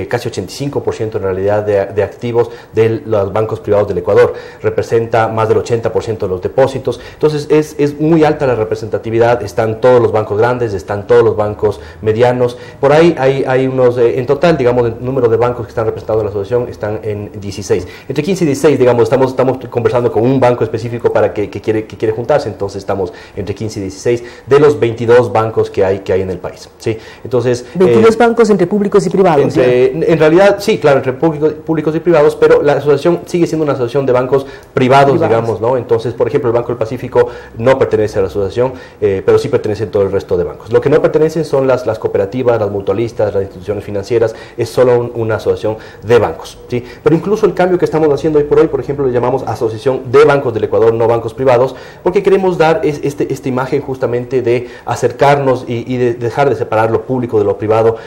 casi 85% en realidad de activos de los bancos privados del Ecuador. Representa más del 80% de los depósitos. Entonces es muy alta la representatividad. Están todos los bancos grandes, están todos los bancos medianos. Por ahí hay unos, en total, digamos, el número de bancos que están representados en la asociación están en 16. Entre 15 y 16, digamos, estamos conversando con un banco específico para que quiere juntarse, entonces estamos entre 15 y 16 de los 22 bancos que hay en el país, ¿sí? Entonces, 22 bancos entre públicos y privados. En realidad, sí, claro, entre públicos y privados, pero la asociación sigue siendo una asociación de bancos privados, digamos, ¿no? Entonces, por ejemplo, el Banco del Pacífico no pertenece a la asociación, pero sí pertenece a todo el resto de bancos. Lo que no pertenecen son las cooperativas, las mutualistas, las instituciones financieras, es solo una asociación de bancos, ¿sí? Pero incluso el cambio que estamos haciendo hoy por hoy, por ejemplo, le llamamos Asociación de Bancos del Ecuador, no bancos privados, porque queremos dar esta imagen justamente de acercarnos y de dejar de separar lo público de lo privado.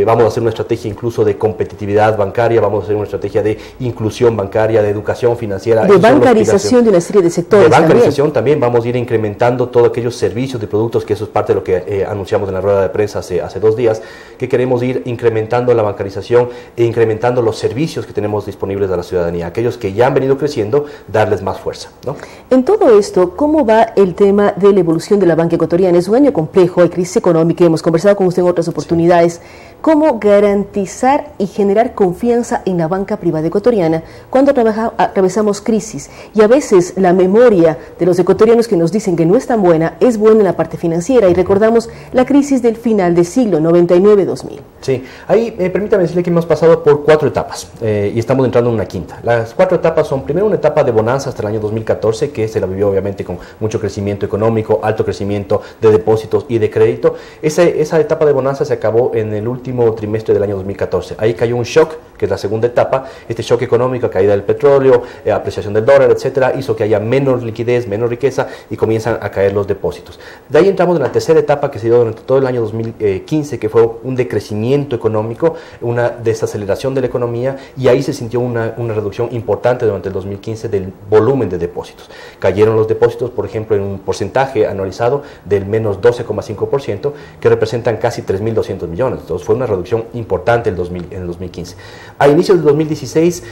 Vamos a hacer una estrategia incluso de competitividad bancaria, vamos a hacer una estrategia de inclusión bancaria, de educación financiera. De bancarización de una serie de sectores. De bancarización también vamos a ir incrementando todos aquellos servicios de productos, que eso es parte de lo que anunciamos en la rueda de prensa hace 2 días, que queremos ir incrementando la bancarización e incrementando los servicios que tenemos disponibles a la ciudadanía, aquellos que ya han venido creciendo, darles más fuerza, ¿no? En todo esto, ¿cómo va el tema de la evolución de la banca ecuatoriana? Es un año complejo, hay crisis económica, hemos conversado con usted en otras oportunidades. Sí. ¿Cómo garantizar y generar confianza en la banca privada ecuatoriana cuando atravesamos crisis? Y a veces la memoria de los ecuatorianos que nos dicen que no es tan buena, es buena en la parte financiera, y recordamos la crisis del final del siglo, 99-2000. Sí, ahí permítame decirle que hemos pasado por 4 etapas y estamos entrando en una quinta. Las 4 etapas son, primero, una etapa de bonanza hasta el año 2014, que se la vivió obviamente con mucho crecimiento económico, alto crecimiento de depósitos y de crédito. Esa etapa de bonanza se acabó en el último trimestre del año 2014. Ahí cayó un shock, que es la segunda etapa. Este shock económico, caída del petróleo, apreciación del dólar, etcétera, hizo que haya menos liquidez, menos riqueza, y comienzan a caer los depósitos. De ahí entramos en la tercera etapa, que se dio durante todo el año 2015, que fue un decrecimiento económico, una desaceleración de la economía, y ahí se sintió una reducción importante durante el 2015 del volumen de depósitos. Cayeron los depósitos, por ejemplo, en un porcentaje anualizado del menos 12,5%, que representan casi 3.200 millones. Entonces fue una reducción importante en el 2015. A inicios del 2016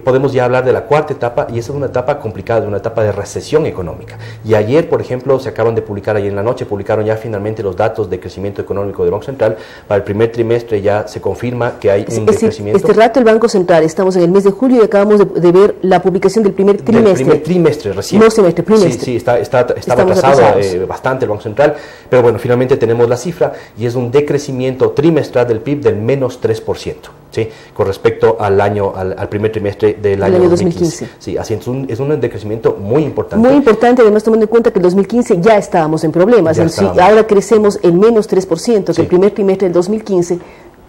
podemos ya hablar de la cuarta etapa, y esa es una etapa complicada, una etapa de recesión económica. Y ayer, por ejemplo, se acaban de publicar, ayer en la noche, publicaron ya finalmente los datos de crecimiento económico del Banco Central. Para el primer trimestre ya se confirma que hay un decrecimiento. Este rato el Banco Central, estamos en el mes de julio y acabamos de ver la publicación del primer trimestre. Del primer trimestre recién. No semestre, trimestre. Sí, está atrasado bastante el Banco Central, pero bueno, finalmente tenemos la cifra, y es un decrecimiento trimestral del PIB del menos 3%, ¿sí? Con respecto al primer trimestre del año 2015. Sí, así es un decrecimiento muy importante. Muy importante, además tomando en cuenta que el 2015 ya estábamos en problemas. Ahora crecemos el menos 3%, que el primer trimestre del 2015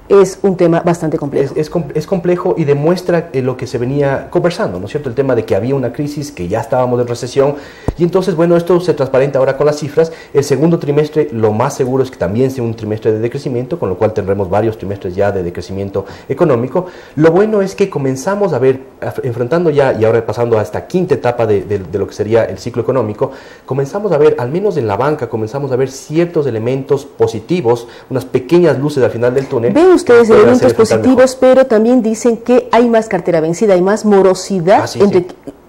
es un tema bastante complejo. Es complejo y demuestra lo que se venía conversando, ¿no es cierto? El tema de que había una crisis, que ya estábamos en recesión, y entonces, bueno, esto se transparenta ahora con las cifras. El segundo trimestre, lo más seguro es que también sea un trimestre de decrecimiento, con lo cual tendremos varios trimestres ya de decrecimiento económico. Lo bueno es que comenzamos a ver, enfrentando ya, y ahora pasando a esta quinta etapa de lo que sería el ciclo económico, comenzamos a ver, al menos en la banca, comenzamos a ver ciertos elementos positivos, unas pequeñas luces al final del túnel. Ven ustedes elementos positivos, pero también dicen que hay más cartera vencida, hay más morosidad.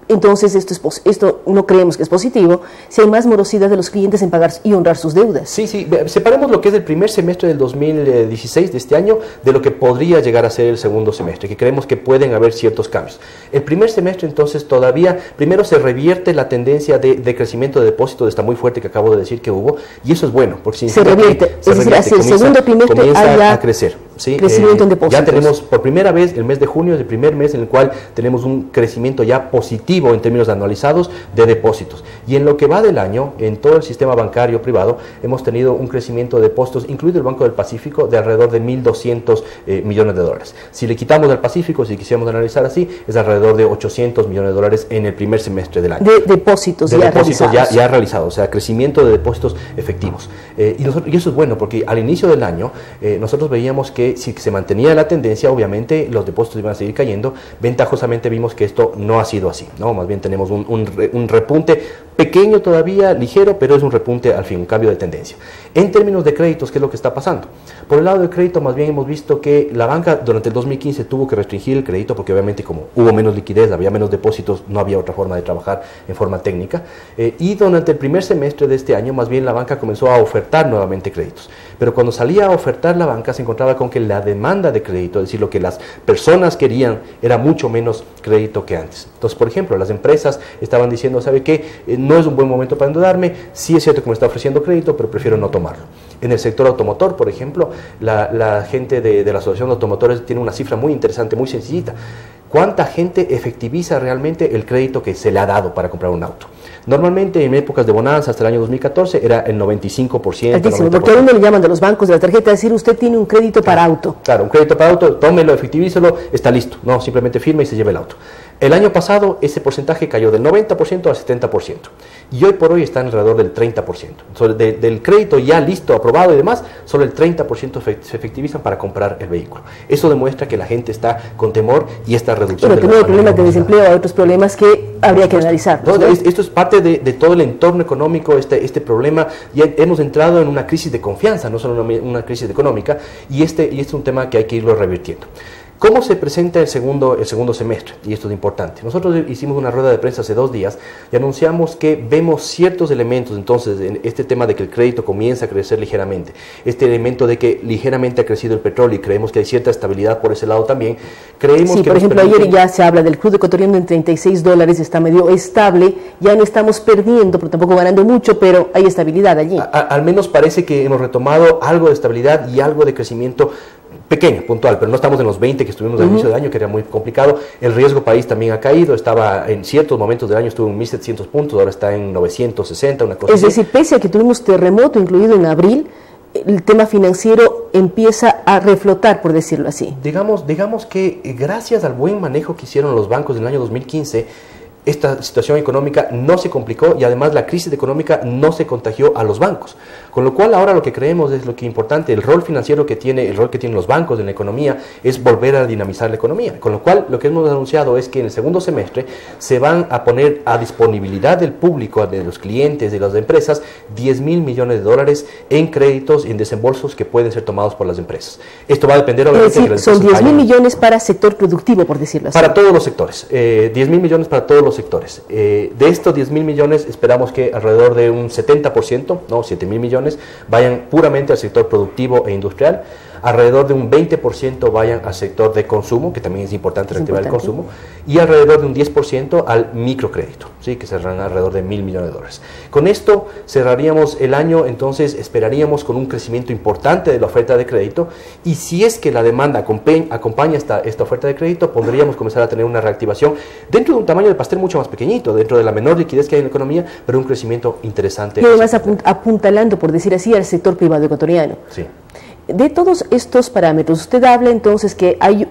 Entonces esto no creemos que es positivo, si hay más morosidad de los clientes en pagar y honrar sus deudas. Sí, separemos lo que es el primer semestre del 2016 de este año de lo que podría llegar a ser el segundo semestre, que creemos que pueden haber ciertos cambios. El primer semestre entonces todavía, primero se revierte la tendencia de crecimiento de depósitos, está muy fuerte que acabo de decir que hubo, y eso es bueno, porque se revierte, es decir, hacia el segundo trimestre comienza a crecer. ¿Sí? Crecimiento en depósitos. Ya tenemos por primera vez el mes de junio, es el primer mes en el cual tenemos un crecimiento ya positivo en términos anualizados de depósitos. Y en lo que va del año, en todo el sistema bancario privado, hemos tenido un crecimiento de depósitos, incluido el Banco del Pacífico, de alrededor de 1.200 millones de dólares. Si le quitamos al Pacífico, si quisiéramos analizar así, es alrededor de 800 millones de dólares en el primer semestre del año. De depósitos ya realizados, o sea, crecimiento de depósitos efectivos. Y eso es bueno, porque al inicio del año nosotros veíamos que si se mantenía la tendencia, obviamente los depósitos iban a seguir cayendo. Ventajosamente vimos que esto no ha sido así, ¿no? Más bien tenemos un repunte pequeño todavía, ligero, pero es un repunte al fin, un cambio de tendencia. En términos de créditos, ¿qué es lo que está pasando? Por el lado del crédito, más bien hemos visto que la banca durante el 2015 tuvo que restringir el crédito porque obviamente como hubo menos liquidez, había menos depósitos, no había otra forma de trabajar en forma técnica. Y durante el primer semestre de este año, más bien la banca comenzó a ofertar nuevamente créditos. Pero cuando salía a ofertar la banca se encontraba con que la demanda de crédito, es decir, lo que las personas querían era mucho menos crédito que antes. Entonces, por ejemplo, las empresas estaban diciendo, ¿sabe qué? No es un buen momento para endeudarme, sí es cierto que me está ofreciendo crédito, pero prefiero no tomarlo. En el sector automotor, por ejemplo, la gente de la Asociación de Automotores tiene una cifra muy interesante, muy sencillita. ¿Cuánta gente efectiviza realmente el crédito que se le ha dado para comprar un auto? Normalmente en épocas de bonanza hasta el año 2014 era el 95%. Altísimo, porque a uno le llaman de los bancos de la tarjeta a decir usted tiene un crédito para auto. Claro, un crédito para auto, tómelo, efectivícelo, está listo. No, simplemente firma y se lleva el auto. El año pasado ese porcentaje cayó del 90% al 70% y hoy por hoy está alrededor del 30%. Entonces, del crédito ya listo, aprobado y demás, solo el 30% se efectivizan para comprar el vehículo. Eso demuestra que la gente está con temor y esta reducción. Pero que no hay problemas de desempleo, hay otros problemas que habría que analizar. ¿No? Esto es parte de todo el entorno económico, este problema. Ya hemos entrado en una crisis de confianza, no solo una crisis económica, y este es un tema que hay que irlo revirtiendo. ¿Cómo se presenta el segundo semestre? Y esto es importante. Nosotros hicimos una rueda de prensa hace 2 días y anunciamos que vemos ciertos elementos, entonces, en este tema de que el crédito comienza a crecer ligeramente, este elemento de que ligeramente ha crecido el petróleo y creemos que hay cierta estabilidad por ese lado también. Creemos que por ejemplo, ayer ya se habla del crudo ecuatoriano en $36, está medio estable, ya no estamos perdiendo, pero tampoco ganando mucho, pero hay estabilidad allí. Al menos parece que hemos retomado algo de estabilidad y algo de crecimiento pequeño, puntual, pero no estamos en los 20 que estuvimos al inicio del año, que era muy complicado. El riesgo país también ha caído, estaba en ciertos momentos del año estuvo en 1.700 puntos, ahora está en 960, una cosa así. Es decir, pese a que tuvimos terremoto incluido en abril, el tema financiero empieza a reflotar, por decirlo así. Digamos que gracias al buen manejo que hicieron los bancos en el año 2015, esta situación económica no se complicó y además la crisis económica no se contagió a los bancos. Con lo cual ahora lo que creemos es lo que es importante, el rol financiero que tienen los bancos en la economía es volver a dinamizar la economía. Con lo cual lo que hemos anunciado es que en el segundo semestre se van a poner a disponibilidad del público, de los clientes, de las empresas, $10.000 millones en créditos, en desembolsos que pueden ser tomados por las empresas. Esto va a depender obviamente de son $10.000 millones para sector productivo, por decirlo así. Para todos los sectores, $10.000 millones para todos los sectores. De estos $10.000 millones esperamos que alrededor de un 70%, no, $7.000 millones, vayan puramente al sector productivo e industrial, alrededor de un 20% vayan al sector de consumo, que también es importante reactivar el consumo, y alrededor de un 10% al microcrédito, ¿sí? Que cerrarán alrededor de $1.000 millones. Con esto cerraríamos el año, entonces esperaríamos con un crecimiento importante de la oferta de crédito, y si es que la demanda acompaña esta oferta de crédito, podríamos comenzar a tener una reactivación dentro de un tamaño de pastel mucho más pequeñito, dentro de la menor liquidez que hay en la economía, pero un crecimiento interesante. Y además apuntalando, por decir así, al sector privado ecuatoriano. Sí. De todos estos parámetros, usted habla entonces que hay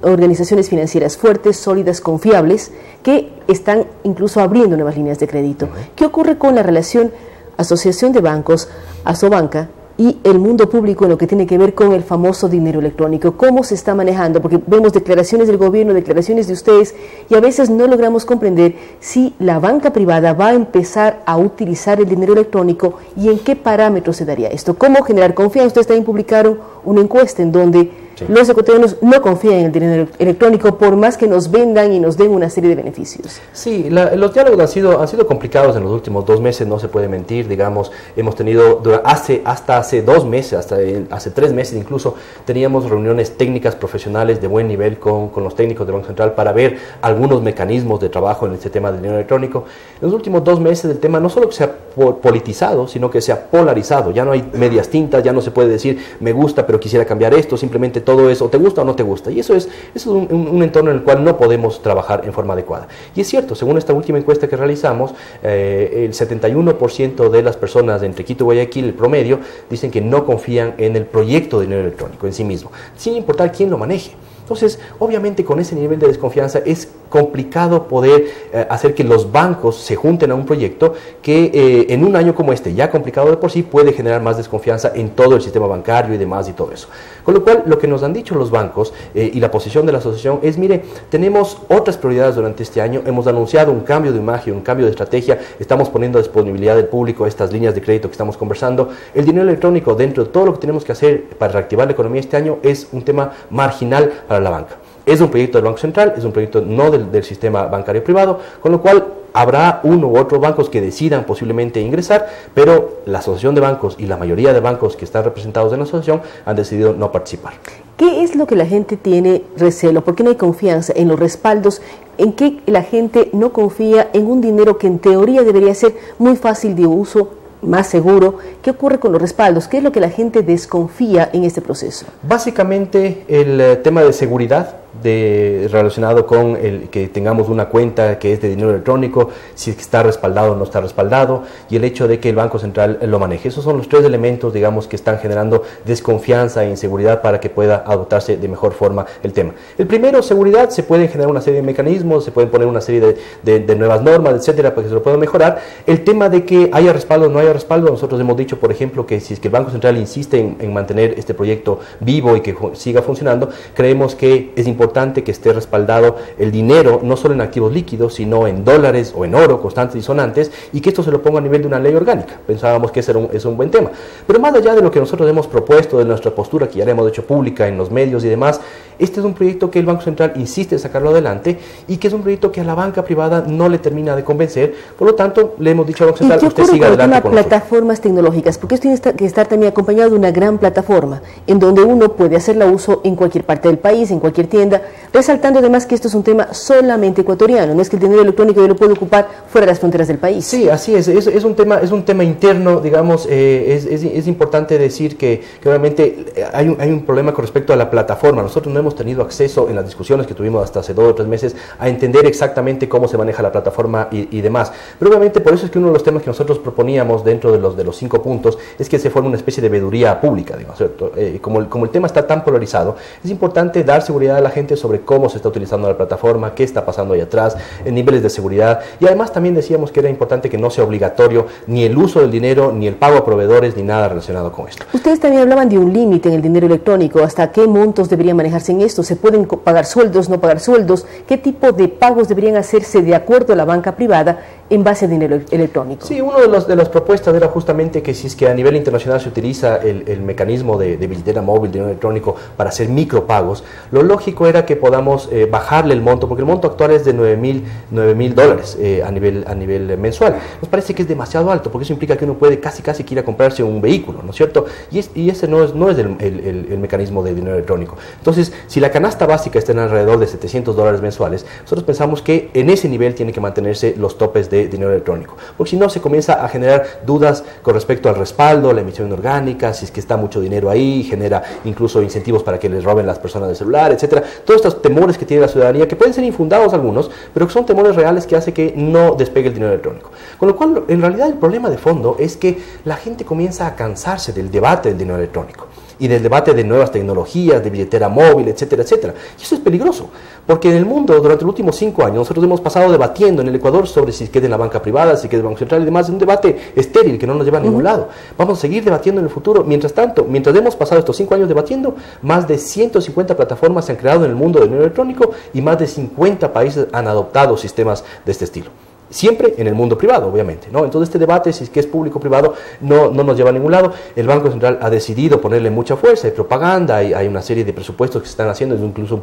organizaciones financieras fuertes, sólidas, confiables, que están incluso abriendo nuevas líneas de crédito. ¿Qué ocurre con la relación Asociación de Bancos, Asobanca, y el mundo público en lo que tiene que ver con el famoso dinero electrónico? ¿Cómo se está manejando? Porque vemos declaraciones del gobierno, declaraciones de ustedes, y a veces no logramos comprender si la banca privada va a empezar a utilizar el dinero electrónico y en qué parámetros se daría esto. ¿Cómo generar confianza? Ustedes también publicaron una encuesta en donde los ecuatorianos no confían en el dinero electrónico por más que nos vendan y nos den una serie de beneficios. Sí, los diálogos han sido complicados en los últimos 2 meses, no se puede mentir, digamos, hemos tenido hasta hace 2 meses, hace 3 meses incluso, teníamos reuniones técnicas profesionales de buen nivel con los técnicos del Banco Central para ver algunos mecanismos de trabajo en este tema del dinero electrónico. En los últimos 2 meses el tema no solo que se ha politizado, sino que se ha polarizado, ya no hay medias tintas, ya no se puede decir me gusta pero quisiera cambiar esto, simplemente todo es o te gusta o no te gusta, y eso es un entorno en el cual no podemos trabajar en forma adecuada. Y es cierto, según esta última encuesta que realizamos, el 71% de las personas de entre Quito y Guayaquil, el promedio, dicen que no confían en el proyecto de dinero electrónico en sí mismo, sin importar quién lo maneje. Entonces, obviamente con ese nivel de desconfianza es complicado poder hacer que los bancos se junten a un proyecto que en un año como este, ya complicado de por sí, puede generar más desconfianza en todo el sistema bancario y demás y todo eso. Con lo cual, lo que nos han dicho los bancos y la posición de la asociación es, mire, tenemos otras prioridades durante este año, hemos anunciado un cambio de imagen, un cambio de estrategia, estamos poniendo a disponibilidad del público estas líneas de crédito que estamos conversando. El dinero electrónico, dentro de todo lo que tenemos que hacer para reactivar la economía este año, es un tema marginal para la banca. Es un proyecto del Banco Central, es un proyecto no del sistema bancario privado, con lo cual habrá uno u otros bancos que decidan posiblemente ingresar, pero la asociación de bancos y la mayoría de bancos que están representados en la asociación han decidido no participar. ¿Qué es lo que la gente tiene recelo? ¿Por qué no hay confianza en los respaldos? ¿En qué la gente no confía en un dinero que en teoría debería ser muy fácil de uso, más seguro? ¿Qué ocurre con los respaldos? ¿Qué es lo que la gente desconfía en este proceso? Básicamente el tema de seguridad relacionado con el que tengamos una cuenta que es de dinero electrónico, si está respaldado o no está respaldado, y el hecho de que el Banco Central lo maneje. Esos son los 3 elementos, digamos, que están generando desconfianza e inseguridad para que pueda adoptarse de mejor forma el tema. El primero, seguridad, se pueden generar una serie de mecanismos, se pueden poner una serie de nuevas normas, etcétera, para que se lo pueda mejorar. El tema de que haya respaldo o no haya respaldo, nosotros hemos dicho, por ejemplo, que si es que el Banco Central insiste en mantener este proyecto vivo y que siga funcionando, creemos que es importante que esté respaldado el dinero, no solo en activos líquidos, sino en dólares o en oro, constantes y sonantes, y que esto se lo ponga a nivel de una ley orgánica. Pensábamos que ese es un buen tema. Pero más allá de lo que nosotros hemos propuesto, de nuestra postura que ya la hemos hecho pública en los medios y demás, este es un proyecto que el Banco Central insiste en sacarlo adelante y que es un proyecto que a la banca privada no le termina de convencer. Por lo tanto, le hemos dicho al Banco Central que usted siga adelante con plataformas tecnológicas, porque esto tiene que estar también acompañado de una gran plataforma en donde uno puede hacerla uso en cualquier parte del país, en cualquier tienda, resaltando además que esto es un tema solamente ecuatoriano, no es que el dinero electrónico yo lo puedo ocupar fuera de las fronteras del país. Sí, así es un tema interno, digamos. Es importante decir que obviamente hay un problema con respecto a la plataforma. Nosotros no hemos tenido acceso en las discusiones que tuvimos hasta hace 2 o 3 meses a entender exactamente cómo se maneja la plataforma y demás. Pero obviamente por eso es que uno de los temas que nosotros proponíamos dentro de los 5 puntos es que se forme una especie de veeduría pública, digamos, ¿cierto? Como el tema está tan polarizado, es importante dar seguridad a la gente sobre cómo se está utilizando la plataforma, qué está pasando ahí atrás, en niveles de seguridad, y además también decíamos que era importante que no sea obligatorio ni el uso del dinero, ni el pago a proveedores, ni nada relacionado con esto. Ustedes también hablaban de un límite en el dinero electrónico, ¿hasta qué montos deberían manejarse en esto? ¿Se pueden pagar sueldos, no pagar sueldos? ¿Qué tipo de pagos deberían hacerse de acuerdo a la banca privada en base a dinero electrónico? Sí, una de las propuestas era justamente que si es que a nivel internacional se utiliza el mecanismo de billetera móvil, dinero electrónico, para hacer micropagos, lo lógico era que podamos bajarle el monto, porque el monto actual es de $9,000 a nivel mensual. Nos parece que es demasiado alto, porque eso implica que uno puede casi que ir a comprarse un vehículo, ¿no es cierto? Y ese no es el mecanismo de dinero electrónico. Entonces, si la canasta básica está en alrededor de $700 mensuales, nosotros pensamos que en ese nivel tienen que mantenerse los topes de dinero electrónico, porque si no se comienza a generar dudas con respecto al respaldo, la emisión orgánica, si es que está mucho dinero ahí, genera incluso incentivos para que les roben las personas del celular, etcétera. Todos estos temores que tiene la ciudadanía, que pueden ser infundados algunos, pero que son temores reales que hace que no despegue el dinero electrónico. Con lo cual, en realidad el problema de fondo es que la gente comienza a cansarse del debate del dinero electrónico. y del debate de nuevas tecnologías, de billetera móvil, etcétera, etcétera. Y eso es peligroso, porque en el mundo, durante los últimos 5 años, nosotros hemos pasado debatiendo en el Ecuador sobre si quede en la banca privada, si quede en el Banco Central y demás. Es un debate estéril que no nos lleva a ningún lado. Vamos a seguir debatiendo en el futuro. Mientras tanto, mientras hemos pasado estos 5 años debatiendo, más de 150 plataformas se han creado en el mundo del dinero electrónico y más de 50 países han adoptado sistemas de este estilo. Siempre en el mundo privado, obviamente, ¿no? Entonces este debate, si es que es público-privado, no nos lleva a ningún lado. El Banco Central ha decidido ponerle mucha fuerza, hay propaganda, hay una serie de presupuestos que se están haciendo, es incluso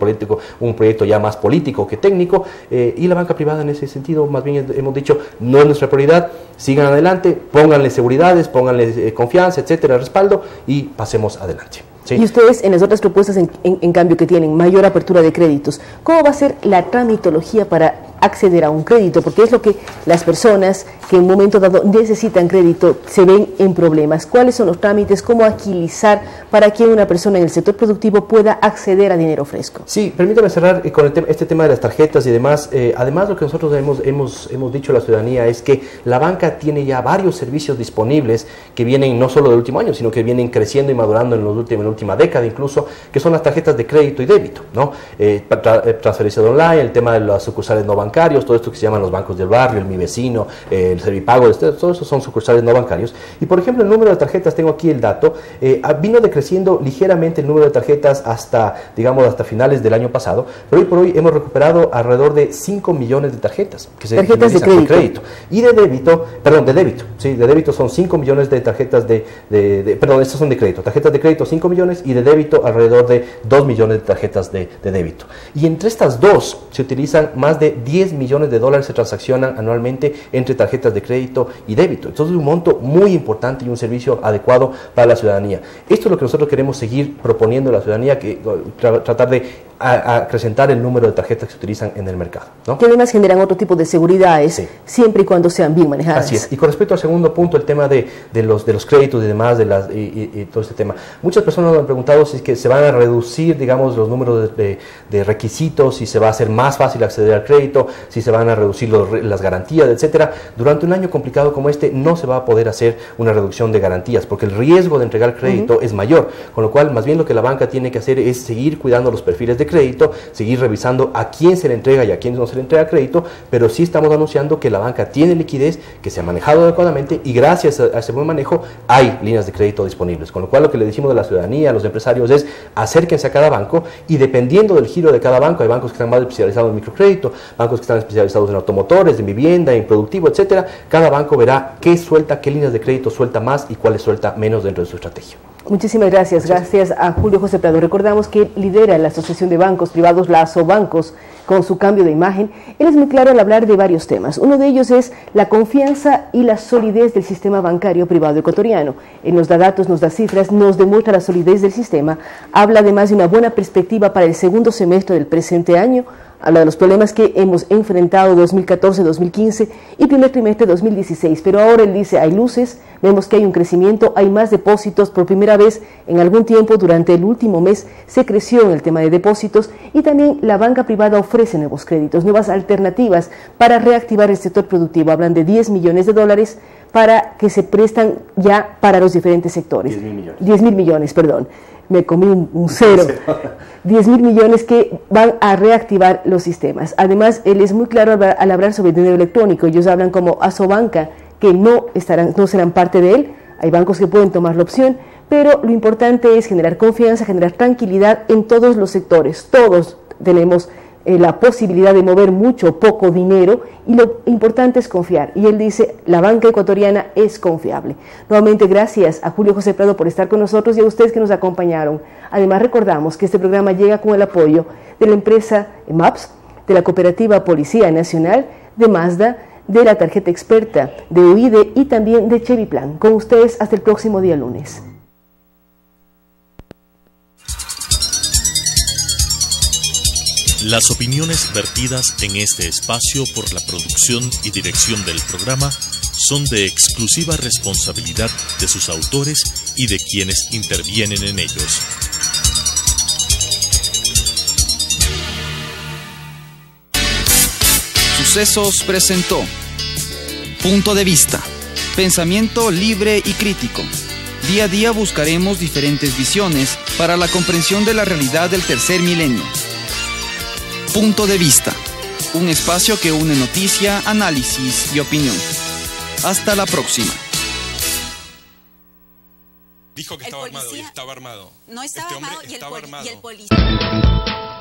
un proyecto ya más político que técnico, y la banca privada en ese sentido, más bien hemos dicho, no es nuestra prioridad, sigan adelante, pónganle seguridades, pónganle confianza, etcétera, respaldo, y pasemos adelante. Sí. Y ustedes en las otras propuestas, en cambio, que tienen mayor apertura de créditos, ¿cómo va a ser la tramitología para acceder a un crédito? Porque es lo que las personas que en un momento dado necesitan crédito se ven en problemas. ¿Cuáles son los trámites? ¿Cómo agilizar para que una persona en el sector productivo pueda acceder a dinero fresco? Sí, permítame cerrar con este tema de las tarjetas y demás. Además, lo que nosotros hemos dicho a la ciudadanía es que la banca tiene ya varios servicios disponibles que vienen no solo del último año, sino que vienen creciendo y madurando en la última década incluso, que son las tarjetas de crédito y débito, ¿no? Transferencia de online, el tema de las sucursales no bancarios, todo esto que se llaman los bancos del barrio, el Mi Vecino, el Servipago, todo eso son sucursales no bancarios. Y por ejemplo, el número de tarjetas, tengo aquí el dato, vino decreciendo ligeramente el número de tarjetas hasta finales del año pasado, pero hoy por hoy hemos recuperado alrededor de 5 millones de tarjetas que se tarjetas de crédito. Y de débito, sí, de débito son 5 millones de tarjetas estas son de crédito, tarjetas de crédito 5 millones y de débito alrededor de 2 millones de tarjetas de débito. Y entre estas dos se utilizan más de 10 millones de dólares, se transaccionan anualmente entre tarjetas de crédito y débito. Entonces es un monto muy importante y un servicio adecuado para la ciudadanía. Esto es lo que nosotros queremos seguir proponiendo a la ciudadanía, que tratar de acrecentar el número de tarjetas que se utilizan en el mercado, ¿no? Que además generan otro tipo de seguridades, sí, siempre y cuando sean bien manejadas. Así es. Y con respecto al segundo punto, el tema de los créditos y demás, y todo este tema. Muchas personas me han preguntado si es que se van a reducir, digamos, los números de requisitos, si se va a hacer más fácil acceder al crédito, si se van a reducir las garantías, etcétera. Durante un año complicado como este no se va a poder hacer una reducción de garantías, porque el riesgo de entregar crédito es mayor, con lo cual más bien lo que la banca tiene que hacer es seguir cuidando los perfiles de crédito, seguir revisando a quién se le entrega y a quién no se le entrega crédito, pero sí estamos anunciando que la banca tiene liquidez, que se ha manejado adecuadamente y gracias a ese buen manejo hay líneas de crédito disponibles, con lo cual lo que le decimos a la ciudadanía, a los empresarios es acérquense a cada banco y dependiendo del giro de cada banco, hay bancos que están más especializados en microcrédito, bancos que están especializados en automotores, en vivienda, en productivo, etcétera. Cada banco verá qué líneas de crédito suelta más y cuáles suelta menos dentro de su estrategia. Muchísimas gracias. Gracias a Julio José Prado. Recordamos que lidera la Asociación de Bancos Privados, la ASOBancos, con su cambio de imagen. Él es muy claro al hablar de varios temas. Uno de ellos es la confianza y la solidez del sistema bancario privado ecuatoriano. Él nos da datos, nos da cifras, nos demuestra la solidez del sistema. Habla además de una buena perspectiva para el segundo semestre del presente año. Habla de los problemas que hemos enfrentado 2014, 2015 y primer trimestre de 2016, pero ahora él dice hay luces, vemos que hay un crecimiento, hay más depósitos, por primera vez en algún tiempo durante el último mes se creció en el tema de depósitos y también la banca privada ofrece nuevos créditos, nuevas alternativas para reactivar el sector productivo. Hablan de 10 millones de dólares para que se prestan ya para los diferentes sectores. 10 mil millones, perdón. Me comí un cero. 10 mil millones que van a reactivar los sistemas. Además, él es muy claro al hablar sobre el dinero electrónico. Ellos hablan como Asobanca, que no serán parte de él. Hay bancos que pueden tomar la opción, pero lo importante es generar confianza, generar tranquilidad en todos los sectores. Todos tenemos la posibilidad de mover mucho o poco dinero y lo importante es confiar. Y él dice, la banca ecuatoriana es confiable. Nuevamente, gracias a Julio José Prado por estar con nosotros y a ustedes que nos acompañaron. Además, recordamos que este programa llega con el apoyo de la empresa MAPS, de la Cooperativa Policía Nacional, de Mazda, de la Tarjeta Experta, de UIDE y también de Cheviplan. Con ustedes hasta el próximo día lunes. Las opiniones vertidas en este espacio por la producción y dirección del programa son de exclusiva responsabilidad de sus autores y de quienes intervienen en ellos. Sucesos presentó Punto de Vista, pensamiento libre y crítico. Día a día buscaremos diferentes visiones para la comprensión de la realidad del tercer milenio. Punto de vista. Un espacio que une noticia, análisis y opinión. Hasta la próxima. Dijo que estaba armado y estaba armado. No estaba Este hombre armado estaba armado. Y el policía.